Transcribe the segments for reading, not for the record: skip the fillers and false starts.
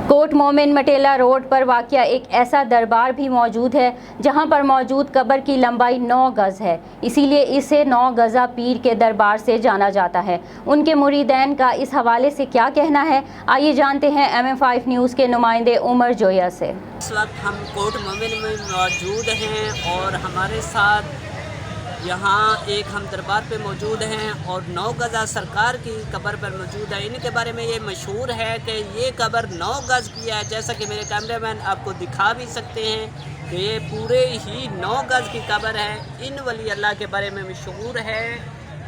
Coat मोमिन Matela road पर वाक़या एक ऐसा दरबार भी मौजूद है जहां पर मौजूद कब्र की लंबाई 9 गज़ है। इसीलिए इसे 9 गज़ा पीर के दरबार से जाना जाता है। उनके मुरीदैन का इस हवाले से क्या कहना है, आइए जानते हैं MM5 न्यूज़ के नुमाइंदे उमर जोया से। इस वक्त हम कोट मोमिन में मौजूद हैं और हमारे साथ यहाँ एक हम दरबार पे मौजूद हैं और 9 गज़ा सरकार की कब्र पर मौजूद है। इनके बारे में ये मशहूर है कि ये कब्र 9 गज़ की है, जैसा कि मेरे कैमरामैन आपको दिखा भी सकते हैं कि ये पूरे ही 9 गज़ की कब्र है। इन वली अल्लाह के बारे में मशहूर है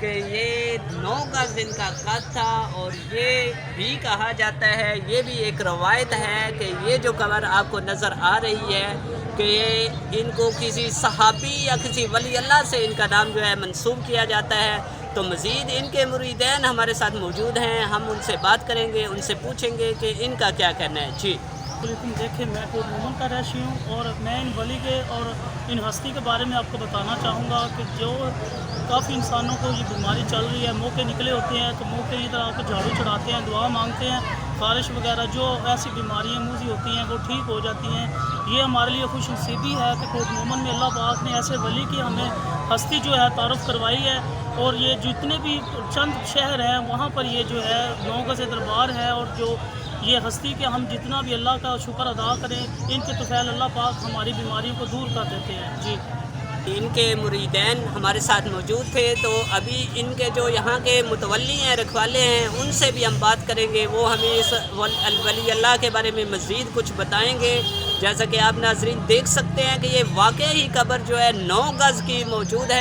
कि ये 9 गज़ इनका कद था और ये भी कहा जाता है, ये भी एक रवायत है कि ये जो कब्र आपको नज़र आ रही है कि ये इनको किसी सहाबी या किसी वली अल्लाह से इनका नाम जो है मंसूब किया जाता है। तो मज़ीद इनके मुरीदैन हमारे साथ मौजूद हैं, हम उनसे बात करेंगे, उनसे पूछेंगे कि इनका क्या कहना है। जी बिल्कुल, देखिए मैं कोट मोमिन का रहशी हूँ और मैं इन वली के और इन हस्ती के बारे में आपको बताना चाहूँगा कि जो काफ़ी इंसानों को ये बीमारी चल रही है, मौके निकले होते हैं तो मौके की तरह आकर झाड़ू चढ़ाते हैं, दुआ मांगते हैं, ख़ारिश वगैरह जो ऐसी बीमारियाँ मूजी होती हैं वो ठीक हो जाती हैं। ये हमारे लिए खुश नसीबी है कि कोट मोमिन में अल्लाह पाक ने ऐसे वली की हमें हस्ती जो है तारुफ़ करवाई है। और ये जितने भी चंद शहर हैं वहाँ पर ये जो है 9 गज़ दरबार है और जो ये हस्ती के हम जितना भी अल्लाह का शुक्र अदा करें, इनके तुफ़ैल अल्लाह पाक हमारी बीमारियों को दूर कर देते हैं। जी इनके मुरीदैन हमारे साथ मौजूद थे, तो अभी इनके जो यहाँ के मुतवल्ली हैं, रखवाले हैं, उनसे भी हम बात करेंगे। वो हमें इस वली अल्लाह के बारे में मज़ीद कुछ बताएंगे। जैसा कि आप नाज़रीन देख सकते हैं कि ये वाकई ही कब्र जो है 9 गज़ की मौजूद है।